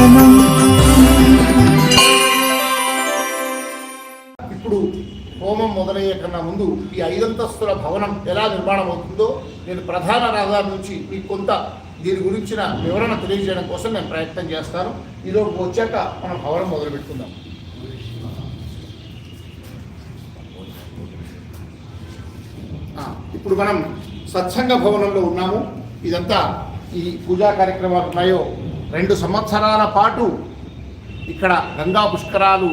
హోమం. ఇప్పుడు హోమం మొదలయ్యే కన్నా ముందు ఈ 5 అంతస్తుల భవనం ఎలా నిర్మాణం అవుతుందో నేను ప్రధాన రహదారి నుంచి మీకు కొంత దీని గురించిన వివరణ తెలియజేయడం కోసం నేను ప్రయత్నం చేస్తాను. ఈలోపు వచ్చాక మనం భవనం మొదలు పెట్టుకుందాం. ఇప్పుడు మనం సత్సంగ భవనంలో ఉన్నాము. ఇదంతా ఈ పూజా కార్యక్రమాలు ఉన్నాయో 2 సంవత్సరాల పాటు ఇక్కడ గంగా పుష్కరాలు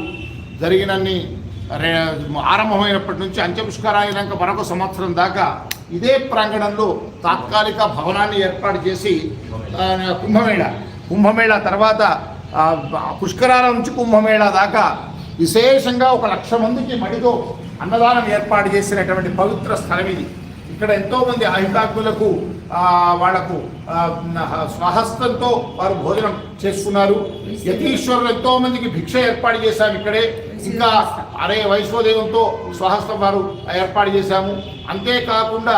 జరిగినన్ని ఆరంభమైనప్పటి నుంచి అంత్యపుష్కరాయినాక మరొక సంవత్సరం దాకా ఇదే ప్రాంగణంలో తాత్కాలిక భవనాన్ని ఏర్పాటు చేసి కుంభమేళా తర్వాత పుష్కరాల నుంచి కుంభమేళా దాకా విశేషంగా 1,00,000 మందికి మడితో అన్నదానం ఏర్పాటు చేసినటువంటి పవిత్ర స్థలం ఇది. ఇక్కడ ఎంతోమంది అహితాత్ములకు వాళ్లకు స్వహస్తంతో వారు భోజనం చేసుకున్నారు. యతీశ్వరులు ఎంతోమందికి భిక్ష ఏర్పాటు చేశాము ఇక్కడే. ఇంకా వైశ్వదేవంతో స్వహస్తం వారు ఏర్పాటు చేశాము. అంతేకాకుండా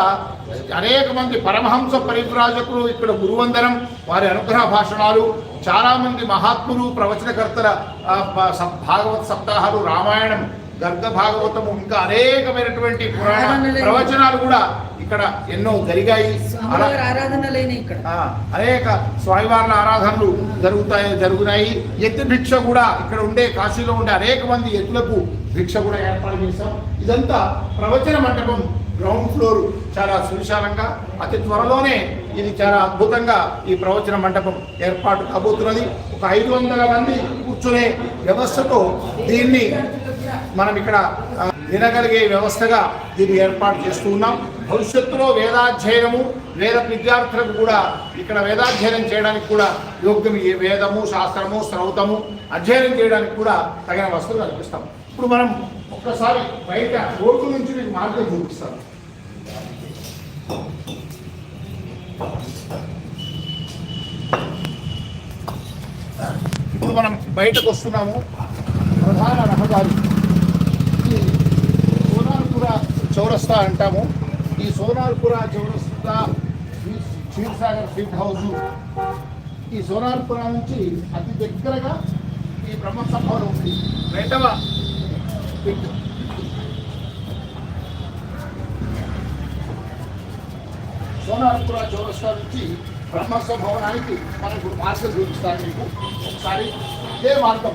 అనేక మంది పరమహంస పరివ్రాజకులు ఇక్కడ గురువందనం, వారి అనుగ్రహ భాషణాలు, చాలామంది మహాత్ములు, ప్రవచనకర్తల భాగవత సప్తాహాలు, రామాయణం, గర్గ భాగవతము, ఇంకా అనేకమైనటువంటి పురాణ ప్రవచనాలు కూడా ఇక్కడ ఎన్నో జరిగాయి. అనేక స్వామివార్ల ఆరాధనలు జరుగుతున్నాయి. ఎత్తు భిక్ష కూడా ఇక్కడ ఉండే కాశీలో ఉండే అనేక మంది ఎత్తులకు భిక్ష కూడా ఏర్పాటు చేశాం. ఇదంతా ప్రవచన మండపం గ్రౌండ్ ఫ్లోర్ చాలా సువిశాలంగా, అతి త్వరలోనే ఇది చాలా అద్భుతంగా ఈ ప్రవచన మండపం ఏర్పాటు కాబోతున్నది. ఒక 500 మంది కూర్చునే వ్యవస్థతో దీన్ని మనం ఇక్కడ వినగలిగే వ్యవస్థగా దీన్ని ఏర్పాటు చేస్తూ ఉన్నాం. భవిష్యత్తులో వేదాధ్యయనము, వేద విద్యార్థులకు కూడా ఇక్కడ వేదాధ్యయనం చేయడానికి కూడా యోగ్యం. వేదము, శాస్త్రము, శ్రౌతము అధ్యయనం చేయడానికి కూడా తగిన వస్తువులు కల్పిస్తాం. ఇప్పుడు మనం ఒక్కసారి బయట రోడ్డు నుంచి మీకు మార్గం చూపిస్తాం. ఇప్పుడు మనం బయటకు వస్తున్నాము. ప్రధాన రహదారి సోనార్పుర చౌరస్తా అంటాము. ఈ సోనార్పుర చౌరస్తా క్షీర్సాగర్ స్వీట్ హౌస్, ఈ సోనార్పుర నుంచి అతి దగ్గరగా ఈ బ్రహ్మసభలో ఉంది. 2వ సోనార్పుర చౌరస్తా నుంచి బ్రహ్మస్వ భవనానికి మనం ఇప్పుడు మార్గం చూపిస్తాను మీకు. ఒకసారి ఇదే మార్గం.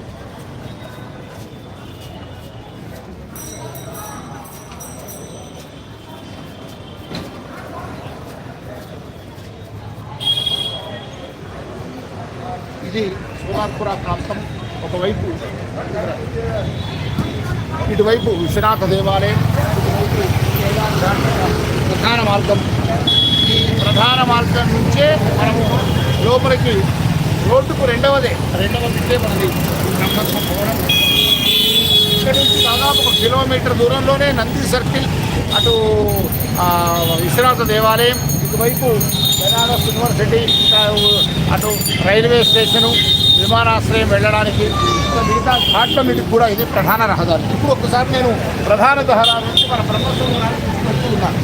ఇది సోనార్పుర ప్రాంతం. ఒకవైపు ఇటువైపు విశ్వనాథ దేవాలయం, ఇటువైపు ప్రధాన మార్గం. ఈ ప్రధాన మార్గం నుంచే మనము లోపలికి రోడ్డుకు రెండవ దిక్కే మనది బ్రహ్మస్వ భవనం. ఇక్కడ నుంచి దాదాపు 1 కిలోమీటర్ దూరంలోనే నంది సర్కిల్, అటు విశ్వనాథ దేవాలయం, ఇటువైపు బెనారస్ యూనివర్సిటీ, అటు రైల్వే స్టేషను, విమానాశ్రయం వెళ్ళడానికి, మిగతా ఘాట్ల మీదకి కూడా ఇది ప్రధాన రహదారి. ఇప్పుడు ఒకసారి నేను ప్రధాన రహదారి నుంచి మన బ్రహ్మస్వరానికి తీసుకొస్తూ ఉన్నాను.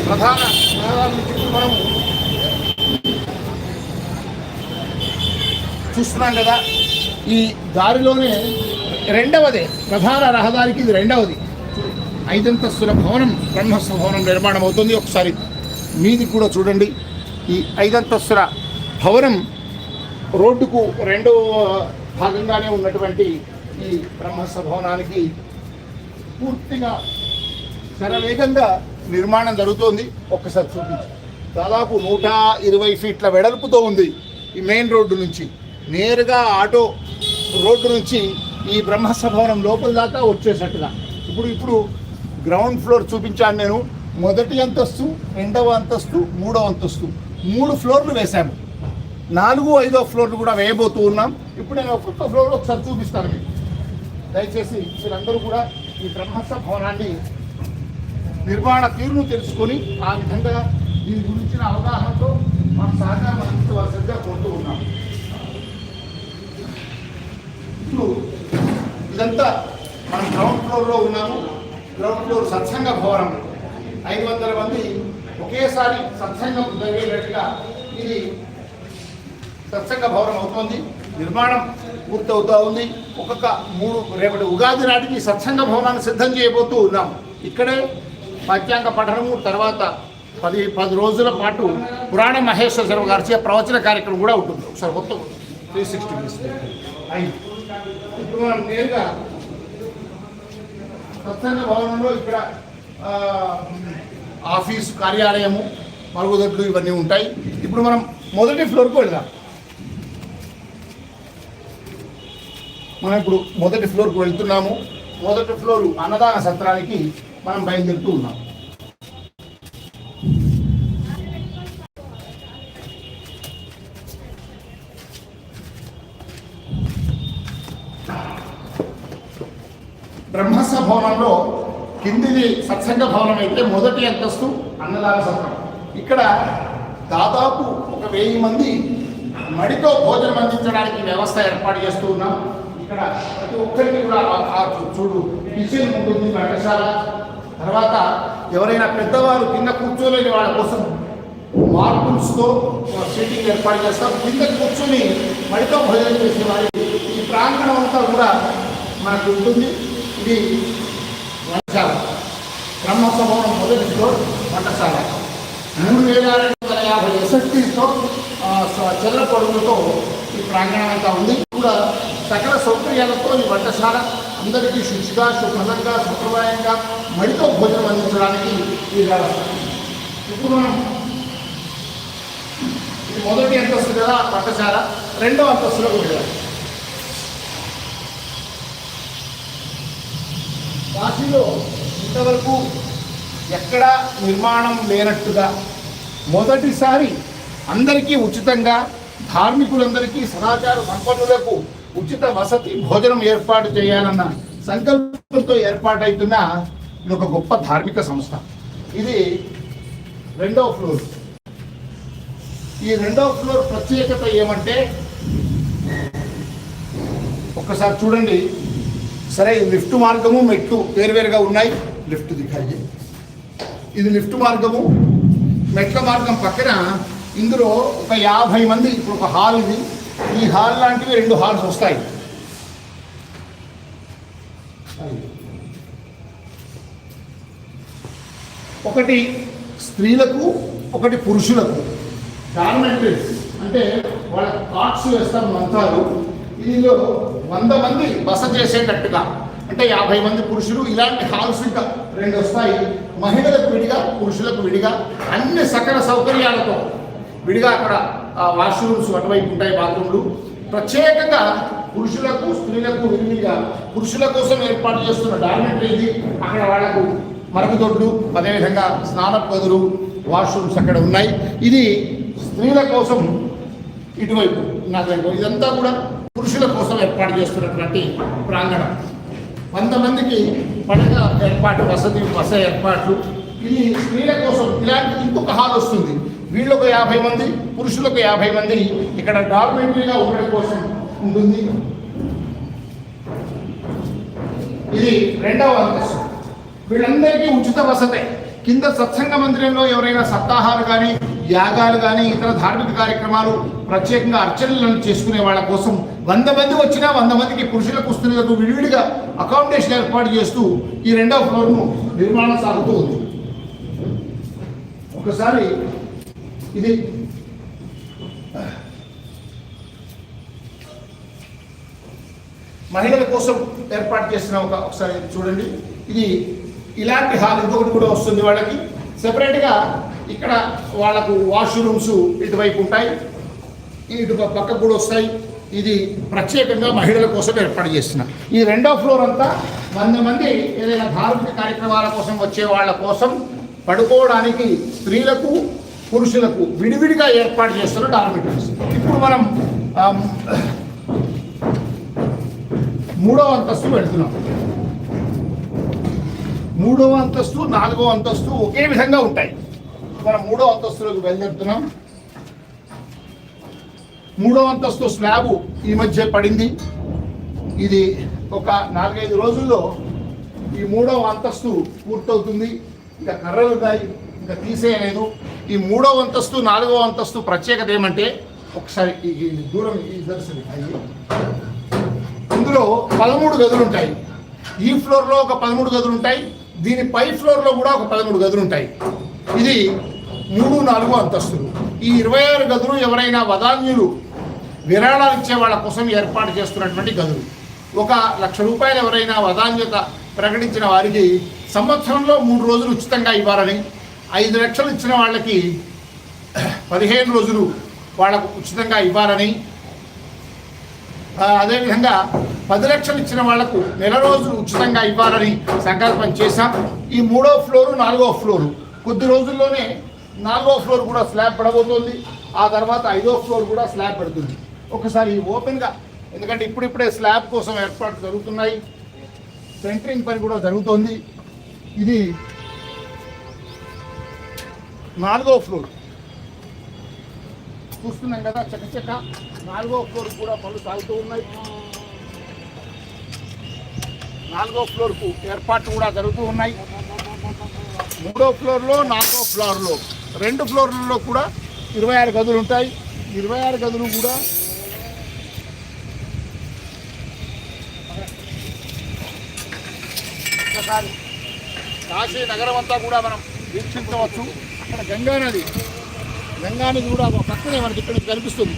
ప్రధాన రహదారి నుంచి మనము చూస్తున్నాం కదా, ఈ దారిలోనే రెండవదే ప్రధాన రహదారికి ఇది రెండవది. 5 అంతస్తుల భవనం బ్రహ్మస్వ భవనం నిర్మాణం అవుతుంది. ఒకసారి మీది కూడా చూడండి. ఈ 5 అంతస్తుల భవనం రోడ్డుకు 2వ భాగంగానే ఉన్నటువంటి ఈ బ్రహ్మస్వ భవనానికి పూర్తిగా శరవేగంగా నిర్మాణం జరుగుతోంది. ఒక్కసారి చూపించి దాదాపు 120 ఫీట్ల వెడల్పుతో ఉంది. ఈ మెయిన్ రోడ్డు నుంచి నేరుగా ఆటో రోడ్డు నుంచి ఈ బ్రహ్మస్వ భవనం లోపల దాకా వచ్చేసట్టుగా. ఇప్పుడు గ్రౌండ్ ఫ్లోర్ చూపించాను నేను. 1వ అంతస్తు, 2వ అంతస్తు, 3వ అంతస్తు, 3 ఫ్లోర్లు వేశాము. 4, 5వ ఫ్లోర్లు కూడా వేయబోతూ ఉన్నాం. ఇప్పుడు నేను ఒక్కొక్క ఫ్లోర్ ఒకసారి చూపిస్తాను మీకు. దయచేసి మీరందరూ కూడా ఈ బ్రహ్మస్వ భవనాన్ని నిర్మాణ తీరును తెలుసుకొని ఆ విధంగా దీని గురించిన అవగాహనతో మన సహకారం అందించవలసిందిగా కోరుతూ ఉన్నాం. ఇప్పుడు ఇదంతా మనం గ్రౌండ్ ఫ్లోర్లో ఉన్నాము. గ్రౌండ్ ఫ్లోర్ సత్సంగ భవనం. 500 మంది ఒకేసారి సత్సంగం జరిగేటట్టుగా ఇది సత్సంగ భవనం అవుతోంది, నిర్మాణం పూర్తవుతూ ఉంది. ఒక్కొక్క రేపటి ఉగాది నాటికి సత్సంగ భవనాన్ని సిద్ధం చేయబోతూ ఉన్నాం. ఇక్కడే పంచాంగ పఠనము, తర్వాత 10 రోజుల పాటు పురాణ మహేశ్వర శర్మ గారి ప్రవచన కార్యక్రమం కూడా ఉంటుంది. ఒకసారి మొత్తం 360 అయింది. ఇప్పుడు మనం నేరుగా సత్సంగ భవనంలో ఇక్కడ ఆఫీసు, కార్యాలయము, మరుగుదొడ్లు ఇవన్నీ ఉంటాయి. ఇప్పుడు మనం మొదటి ఫ్లోర్కి వెళ్దాం. మనం ఇప్పుడు మొదటి ఫ్లోర్కి వెళ్తున్నాము. మొదటి ఫ్లోరు అన్నదాన సత్రానికి మనం బయలుదేరుతూ ఉన్నాం. బ్రహ్మస్థ భవనంలో కిందిది సత్సంగ భవనం అయితే మొదటి అంతస్తు అన్నదాన సత్రం. ఇక్కడ దాదాపు 1000 మంది మడితో భోజనం అందించడానికి వ్యవస్థ ఏర్పాటు చేస్తూ ఉన్నాం. ఇక్కడ ప్రతి ఒక్కరికి కూడా చూడు కిచెన్ ఉంటుంది, వంటశాల. తర్వాత ఎవరైనా పెద్దవారు కింద కూర్చోలేని వాళ్ళ కోసం మార్బుల్స్తో సీటింగ్ ఏర్పాటు చేస్తాం. కింద కూర్చొని మడితో భోజనం చేసే వారికి ఈ ప్రాంగణం అంతా కూడా మనకు ఉంటుంది. ఇది వంటశాల. బ్రహ్మస్థ భవనం మొదటి ఫ్లోర్ వంటశాల. 3250 ఎస్ఎస్టీతో చదర పొడుగులతో ఈ ప్రాంగణం అంతా ఉంది. కూడా సకల సౌకర్యాలతో ఈ వంటశాల అందరికీ శుచిగా, శుభ్రంగా, శుభ్రమయంగా మడితో భోజనం అందించడానికి ఈ వ్యవస్థ. ఇప్పుడు మనం ఇది మొదటి అంతస్తు కదా వంటశాల. రెండో అంతస్తులో కూడా కాశీలో ఇంతవరకు ఎక్కడా నిర్మాణం లేనట్టుగా మొదటిసారి అందరికీ ఉచితంగా, ధార్మికులందరికీ, సదాచార సంపన్నులకు ఉచిత వసతి భోజనం ఏర్పాటు చేయాలన్న సంకల్పంతో ఏర్పాటవుతున్న ఇది ఒక గొప్ప ధార్మిక సంస్థ. ఇది 2వ ఫ్లోర్. ఈ 2వ ఫ్లోర్ ప్రత్యేకత ఏమంటే ఒక్కసారి చూడండి. సరే, లిఫ్ట్ మార్గము, మెట్లు వేరువేరుగా ఉన్నాయి. లిఫ్ట్ దిగాయి. ఇది లిఫ్ట్ మార్గము. మెట్ల మార్గం పక్కన ఇందులో ఒక 50 మంది, ఇప్పుడు ఒక హాల్ ఇది. ఈ హాల్ లాంటివి 2 హాల్స్ వస్తాయి. ఒకటి స్త్రీలకు, ఒకటి పురుషులకు. డార్మెంటరీస్ అంటే వాళ్ళ కాట్స్ వేస్తారు, మంచాలు. దీనిలో 100 మంది బస చేసేటట్టుగా, అంటే 50 మంది పురుషులు. ఇలాంటి హాల్స్ ఇంకా 2 వస్తాయి. మహిళలకు విడిగా, పురుషులకు విడిగా, అన్ని సకల సౌకర్యాలతో విడిగా. అక్కడ వాష్రూమ్స్ అటువైపు ఉంటాయి, బాత్రూమ్లు. ప్రత్యేకంగా పురుషులకు, స్త్రీలకు విడిగా పురుషుల కోసం ఏర్పాటు చేస్తున్న డార్మెంటరీ ఇది. అక్కడ వాళ్లకు మరుగుదొడ్లు, అదేవిధంగా స్నానపు గదులు, వాష్రూమ్స్ అక్కడ ఉన్నాయి. ఇది స్త్రీల కోసం ఇటువైపు నాకు ఇదంతా కూడా పురుషుల కోసం ఏర్పాటు చేస్తున్నటువంటి ప్రాంగణం. 100 మందికి పడక ఏర్పాటు, బస ఏర్పాట్లు. ఇది స్త్రీల కోసం. ఇలాంటి ఇంకొక హాల్ వస్తుంది. వీళ్ళొక 50 మంది, పురుషులకు 50 మంది ఇక్కడ డార్మెంటరీగా ఉండడం కోసం ఉంటుంది. ఇది 2వ అంతస్తు. వీళ్ళందరికీ ఉచిత వసతే. కింద సత్సంగ మందిరంలో ఎవరైనా సప్తాహాలు కానీ, యాగాలు కానీ, ఇతర ధార్మిక కార్యక్రమాలు, ప్రత్యేకంగా అర్చనలను చేసుకునే వాళ్ళ కోసం 100 మంది వచ్చినా 100 మందికి పురుషులకు, స్త్రీలకు విడివిడిగా అకామిడేషన్ ఏర్పాటు చేస్తూ ఈ 2వ ఫ్లోర్ను నిర్మాణం సాగుతూ ఉంది. ఒకసారి ఇది మహిళల కోసం ఏర్పాటు చేసిన ఒకసారి చూడండి. ఇది ఇలాంటి హాల్ ఇంకొకటి కూడా వస్తుంది వాళ్ళకి సెపరేట్గా. ఇక్కడ వాళ్ళకు వాష్రూమ్స్ ఇటువైపు ఉంటాయి, ఇటు పక్కకు కూడా వస్తాయి. ఇది ప్రత్యేకంగా మహిళల కోసం ఏర్పాటు చేస్తున్నా. ఈ 2వ ఫ్లోర్ అంతా 100 మంది ఏదైనా ధార్మిక కార్యక్రమాల కోసం వచ్చే వాళ్ళ కోసం పడుకోవడానికి స్త్రీలకు, పురుషులకు విడివిడిగా ఏర్పాటు చేస్తున్న డార్మిటరీస్. ఇప్పుడు మనం 3వ అంతస్తు వెళ్తున్నాం. 3వ అంతస్తు, 4వ అంతస్తు ఒకే విధంగా ఉంటాయి. మనం 3వ అంతస్తులోకి బయలుదేరుతున్నాం. 3వ అంతస్తు స్లాబు ఈ మధ్య పడింది. ఇది ఒక 4-5 రోజుల్లో ఈ 3వ అంతస్తు పూర్తవుతుంది. ఇంకా కర్రలు ఉన్నాయి, ఇంకా తీసేయలేదు. ఈ 3వ అంతస్తు, 4వ అంతస్తు ప్రత్యేకత ఏమంటే ఒకసారి ఈ దూరం ఈ దర్శనం అయ్యి ఇందులో 13 గదులు ఉంటాయి. ఈ ఫ్లోర్లో ఒక 13 గదులు ఉంటాయి. దీని పై ఫ్లోర్లో కూడా ఒక 13 గదులు ఉంటాయి. ఇది 3, 4 అంతస్తులు. ఈ 26 గదులు ఎవరైనా వదాన్యులు విరాళాలు ఇచ్చే వాళ్ళ కోసం ఏర్పాటు చేస్తున్నటువంటి గదులు. 1,00,000 రూపాయలు ఎవరైనా వదాన్యత ప్రకటించిన వారికి సంవత్సరంలో 3 రోజులు ఉచితంగా ఇవ్వాలని, 5 లక్షలు ఇచ్చిన వాళ్ళకి 15 రోజులు వాళ్ళకు ఉచితంగా ఇవ్వాలని, అదేవిధంగా 10 లక్షలు ఇచ్చిన వాళ్లకు నెల రోజులు ఉచితంగా ఇవ్వాలని సంకల్పం చేశాం. ఈ 3వ ఫ్లోరు 4వ ఫ్లోరు కొద్ది రోజుల్లోనే 4వ ఫ్లోర్ కూడా స్లాబ్ పడబోతోంది. ఆ తర్వాత 5వ ఫ్లోర్ కూడా స్లాబ్ పడుతుంది. ఒకసారి ఓపెన్గా, ఎందుకంటే ఇప్పుడిప్పుడే స్లాబ్ కోసం ఏర్పాట్లు జరుగుతున్నాయి, సెంటరింగ్ పని కూడా జరుగుతోంది. ఇది 4వ ఫ్లోర్ చూస్తున్నాం కదా, చకచక 4వ ఫ్లోర్ కూడా పనులు సాగుతూ ఉన్నాయి. 4వ ఫ్లోర్కు ఏర్పాట్లు కూడా జరుగుతూ ఉన్నాయి. 3వ ఫ్లోర్లో 4వ ఫ్లోర్లో 2 ఫ్లోర్లలో కూడా 26 గదులు ఉంటాయి. 26 గదులు కూడా ఒకసారి కాశీ నగరం అంతా కూడా మనం వీక్షించవచ్చు. అక్కడ గంగా నది కూడా ఒక పక్కనే మనకి ఇక్కడ నుంచి కనిపిస్తుంది.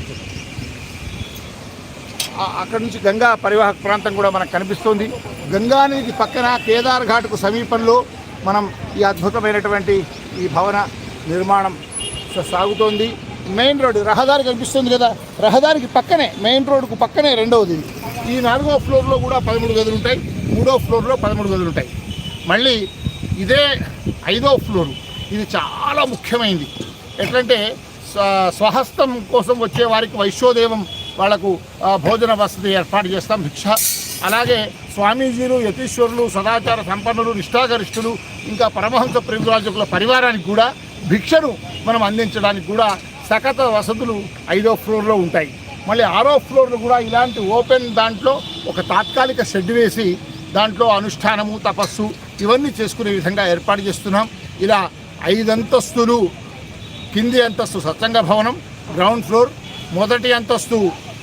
అక్కడ నుంచి గంగా పరివాహక ప్రాంతం కూడా మనకు కనిపిస్తుంది. గంగా నదికి పక్కన కేదార్ ఘాట్కు సమీపంలో మనం ఈ అద్భుతమైనటువంటి ఈ భవన నిర్మాణం సాగుతోంది. మెయిన్ రోడ్డు రహదారి కనిపిస్తుంది కదా, రహదారికి పక్కనే మెయిన్ రోడ్డుకు పక్కనే రెండవది. ఈ 4వ ఫ్లోర్లో కూడా 13 గదులు ఉంటాయి. 3వ ఫ్లోర్లో 13 గదులు ఉంటాయి. మళ్ళీ ఇదే 5వ ఫ్లోరు, ఇది చాలా ముఖ్యమైనది. ఎట్లంటే స్వహస్తం కోసం వచ్చే వారికి వైశ్యోదేవం వాళ్లకు భోజన వసతి ఏర్పాటు చేస్తాం, భిక్ష. అలాగే స్వామీజీలు, యతీశ్వరులు, సదాచార సంపన్నులు, నిష్ఠాగరిష్ఠులు, ఇంకా పరమహంస ప్రేమరాజకుల పరివారానికి కూడా భిక్షను మనం అందించడానికి కూడా సకత వసతులు 5వ ఫ్లోర్లో ఉంటాయి. మళ్ళీ 6వ ఫ్లోర్లో కూడా ఇలాంటి ఓపెన్ దాంట్లో ఒక తాత్కాలిక షెడ్ వేసి దాంట్లో అనుష్ఠానము, తపస్సు ఇవన్నీ చేసుకునే విధంగా ఏర్పాటు చేస్తున్నాం. ఇలా 5 అంతస్తులు, కింది అంతస్తు సత్సంగ భవనం, గ్రౌండ్ ఫ్లోర్, మొదటి అంతస్తు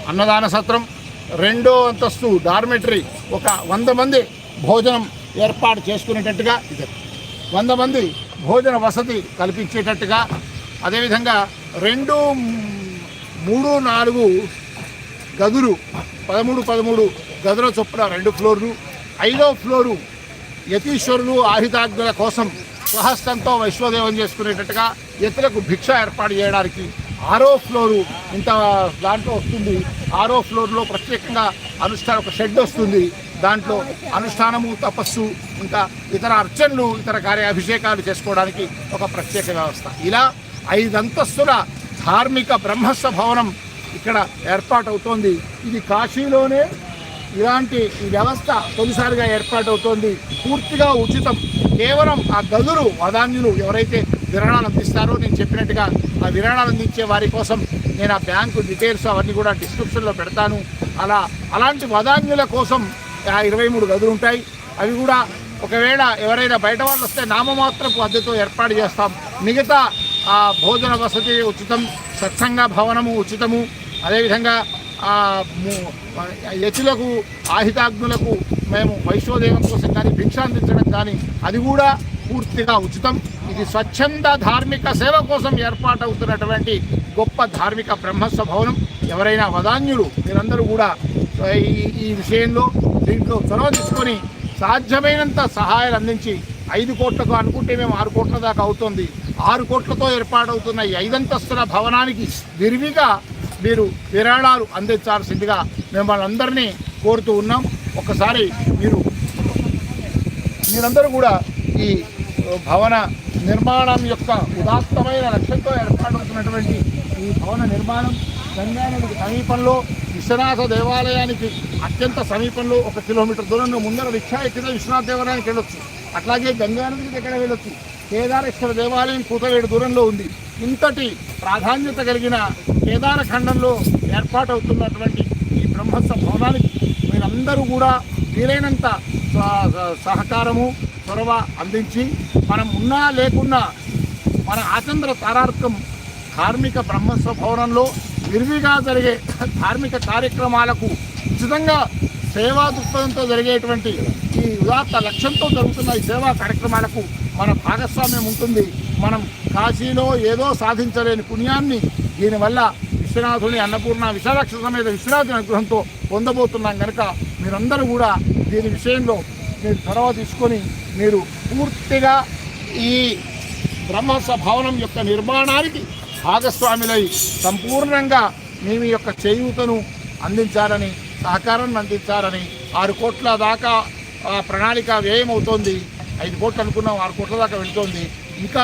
అన్నదాన సత్రం, 2వ అంతస్తు డార్మెటరీ, ఒక 100 మంది భోజనం ఏర్పాటు చేసుకునేటట్టుగా, ఇది 100 మంది భోజన వసతి కల్పించేటట్టుగా, అదేవిధంగా 2, 3, 4 గదులు 13 గదుల చొప్పున 2 ఫ్లోర్లు. 5వ ఫ్లోరు యతీశ్వరులు, ఆహితాగ్నుల కోసం స్వహస్తంతో వైశ్వదేవం చేసుకునేటట్టుగా యతులకు భిక్ష ఏర్పాటు చేయడానికి 6వ ఫ్లోరు ఇంత దాంట్లో వస్తుంది. 6వ ఫ్లోర్లో ప్రత్యేకంగా ఒక షెడ్ వస్తుంది. దాంట్లో అనుష్ఠానము, తపస్సు, ఇంకా ఇతర అర్చనలు, ఇతర కార్యాభిషేకాలు చేసుకోవడానికి ఒక ప్రత్యేక వ్యవస్థ. ఇలా 5 అంతస్తుల ధార్మిక బ్రహ్మస్థ భవనం ఇక్కడ ఏర్పాటవుతోంది. ఇది కాశీలోనే ఇలాంటి ఈ వ్యవస్థ తొలిసారిగా ఏర్పాటవుతోంది. పూర్తిగా ఉచితం. కేవలం ఆ గదులు వదాన్యులు ఎవరైతే విరాళాలు అందిస్తారో, నేను చెప్పినట్టుగా ఆ విరాళాలు అందించే వారి కోసం నేను ఆ బ్యాంకు డీటెయిల్స్ అవన్నీ కూడా డిస్క్రిప్షన్లో పెడతాను. అలాంటి వదాన్యుల కోసం 23 గదులు ఉంటాయి. అవి కూడా ఒకవేళ ఎవరైనా బయట వాళ్ళు వస్తే నామమాత్రపు అద్దెతో ఏర్పాటు చేస్తాం. మిగతా భోజన వసతి ఉచితం, సత్సంగ భవనము ఉచితము. అదేవిధంగా యతులకు, ఆహితాగ్నులకు మేము వైశ్వదేవం కోసం కానీ భిక్ష అందించడం కానీ అది కూడా పూర్తిగా ఉచితం. ఇది స్వచ్ఛంద ధార్మిక సేవ కోసం ఏర్పాటవుతున్నటువంటి గొప్ప ధార్మిక బ్రహ్మస్థ భవనం. ఎవరైనా వదాన్యులు మీరందరూ కూడా ఈ విషయంలో దీంట్లో చొరవ తీసుకొని సాధ్యమైనంత సహాయాలు అందించి 5 కోట్లకు అనుకుంటే మేము 6 కోట్ల దాకా అవుతుంది. 6 కోట్లతో ఏర్పాటవుతున్న ఈ 5 అంతస్తుల భవనానికి విరివిగా మీరు విరాళాలు అందించాల్సిందిగా మిమ్మల్ని అందరినీ కోరుతూ ఉన్నాం. ఒకసారి మీరందరూ కూడా ఈ భవన నిర్మాణం యొక్క ఉదాత్తమైన లక్ష్యంతో ఏర్పాటవుతున్నటువంటి ఈ భవన నిర్మాణం గంగా నదికి సమీపంలో, విశ్వనాథ దేవాలయానికి అత్యంత సమీపంలో 1 కిలోమీటర్ దూరంలో ముందర రిక్షా ఎక్కితే విశ్వనాథ దేవాలయానికి వెళ్ళొచ్చు. అట్లాగే గంగా నదికి దగ్గర వెళ్ళొచ్చు. కేదారేశ్వర దేవాలయం కూతవేడు దూరంలో ఉంది. ఇంతటి ప్రాధాన్యత కలిగిన కేదారఖండంలో ఏర్పాటవుతున్నటువంటి ఈ బ్రహ్మస్థ భవనానికి మీరందరూ కూడా వీలైనంత సహకారము, చొరవ అందించి మనం ఉన్నా లేకున్నా మన ఆచంద్ర తారార్థం కార్మిక బ్రహ్మస్వ భవనంలో విరివిగా జరిగే ధార్మిక కార్యక్రమాలకు ఉచితంగా సేవా దృక్పథంతో జరిగేటువంటి ఈ ఉదాత్త లక్ష్యంతో జరుగుతున్న ఈ సేవా కార్యక్రమాలకు మన భాగస్వామ్యం ఉంటుంది. మనం కాశీలో ఏదో సాధించలేని పుణ్యాన్ని దీనివల్ల విశ్వనాథుని అన్నపూర్ణ విశాలాక్ష సమేత విశ్వనాథుని అనుగ్రహంతో పొందబోతున్నాం కనుక మీరందరూ కూడా దీని విషయంలో మీరు చొరవ తీసుకొని మీరు పూర్తిగా ఈ బ్రహ్మస్వ భవనం యొక్క నిర్మాణానికి భాగస్వాములై సంపూర్ణంగా మీ యొక్క చేయూతను అందించాలని, సహకారాన్ని అందించాలని 6 కోట్ల దాకా ప్రణాళిక వ్యయం అవుతోంది. 5 కోట్లు అనుకున్నాం, 6 కోట్ల దాకా వెళుతోంది. ఇంకా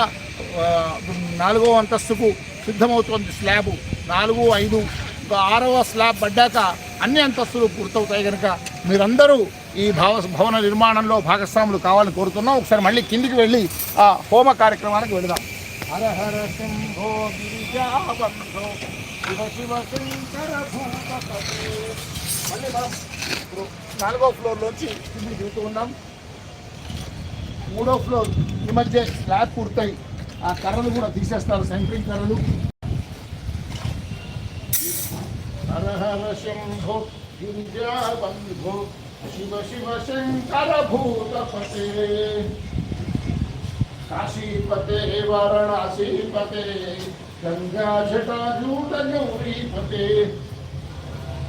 4వ అంతస్తుకు సిద్ధమవుతోంది స్లాబ్. 4, 5 ఇంకా 6వ స్లాబ్ పడ్డాక అన్ని అంతస్తులు పూర్తవుతాయి కనుక మీరందరూ ఈ భవన నిర్మాణంలో భాగస్వాములు కావాలని కోరుతున్నాం. ఒకసారి మళ్ళీ కిందికి వెళ్ళి ఆ హోమ కార్యక్రమానికి వెళదాం. హర హర శంభో గిరిజాబంధో శివ శివ శంకర భూతపతే. మళ్ళీ మనం ఇప్పుడు 4వ ఫ్లోర్లోంచి కిందికి దిగుతూ ఉన్నాం. 3వ ఫ్లోర్ ఈ మధ్య స్లాబ్ పూర్తయి ఆ కర్రలు కూడా తీసేస్తారు, సెంట్రింగ్ కర్రలు. హర హర శంభో గిరిజాబంధో శివ శివ శంకర భూతపతే. काशीपते वाराणसीपते गंगा जटाजूट गौरीपते.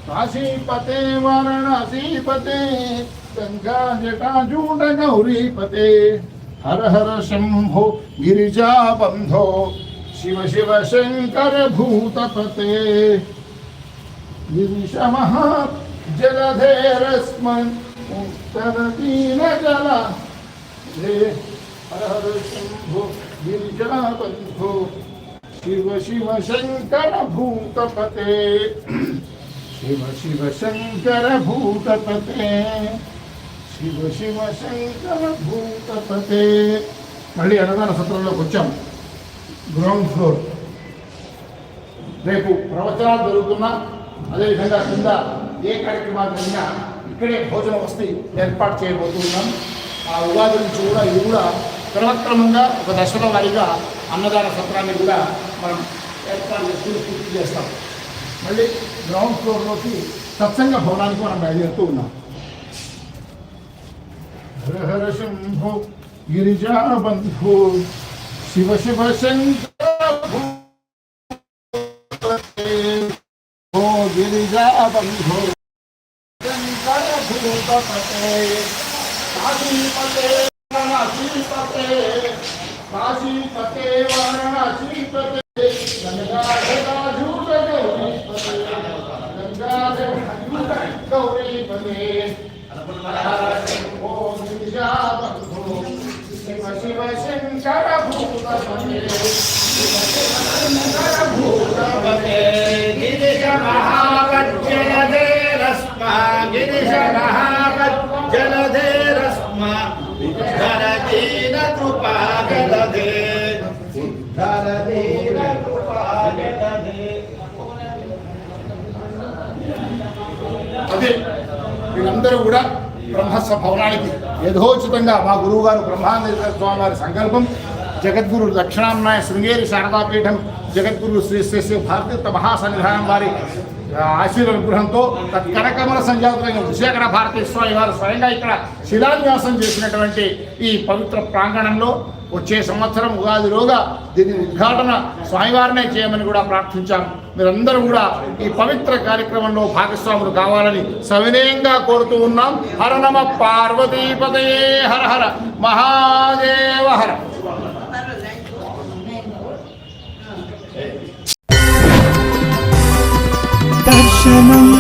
काशीपते वाराणसीपते गंगा जटाजूट गौरीपते. हर हर शंभो गिरिजाबंधो शिव शिव शंकर भूतपते. गिरीश महा जलधेरस्मन् उत्तर दीन जला हर हर शंभो गिरिजाबंधो शिव शिव शंकर भूतपते. शिव शिव शंकर भूतपते. शिव शिव शंकर भूतपते. మళ్ళీ అన్నదాన సత్రంలోకి వచ్చాం. గ్రౌండ్ ఫ్లోర్ రేపు ప్రవచనాలు జరుగుతున్నా, అదేవిధంగా కింద ఏ కార్యక్రమాలు జరిగినా ఇక్కడే భోజన వసతి ఏర్పాటు చేయబోతున్నాం. ఆ ఉగాది నుంచి కూడా ఇది కూడా క్రమక్రమంగా ఒక దశల వారీగా అన్నదాన సత్రాన్ని కూడా మనం ఏర్పాటు చేసుకుని పూర్తి చేస్తాం. మళ్ళీ గ్రౌండ్ ఫ్లోర్లోకి సత్సంగ భవనానికి మనం బయలుదేరుతూ ఉన్నాం. హర హర శంభో గిరిజాబంధో శివ శివ శంకర ఓ గిరిజాబంధో శంకర భూతపతే. काशीपते वाराणसीपते काशीपते वाराणसीपते गंगा जटाजूट गौरीपते. गंगा जटाजूट गौरीपते. शंभो गिरिजाबंधो शिव शिव शंकर भूतपते. शिव शिव शंकर भूतपते. गिरिश महावज्रलधेरस्मा गिरिश जलधेरस्मा उद्धरदीन कृपागलधे. उद्धरदीन कृपागलधे. అదే వీళ్ళందరూ కూడా బ్రహ్మస్వ భవనానికి యథోచితంగా మా గురువు గారు బ్రహ్మానంద స్వామి వారి సంకల్పం, జగద్గురు దక్షిణాంనాయ శృంగేరి శారదాపీఠం జగద్గురు శ్రీ శ్రీ శ్రీ భారతీయ మహాసన్నిధానం వారి ఆశీర్వానుగ్రహంతో కనకమల సంజాతులైన విశేఖర భారతీ స్వామి వారు స్వయంగా ఇక్కడ శిలాన్యాసం చేసినటువంటి ఈ పవిత్ర ప్రాంగణంలో వచ్చే సంవత్సరం ఉగాదిలోగా దీని ఉద్ఘాటన స్వామివారినే చేయమని కూడా ప్రార్థించాం. మీరందరూ కూడా ఈ పవిత్ర కార్యక్రమంలో భాగస్వాములు కావాలని సవినయంగా కోరుతూ ఉన్నాం. హర నమ పార్వతీపతయే. హర హర మహాదేవ. హర दर्शनम्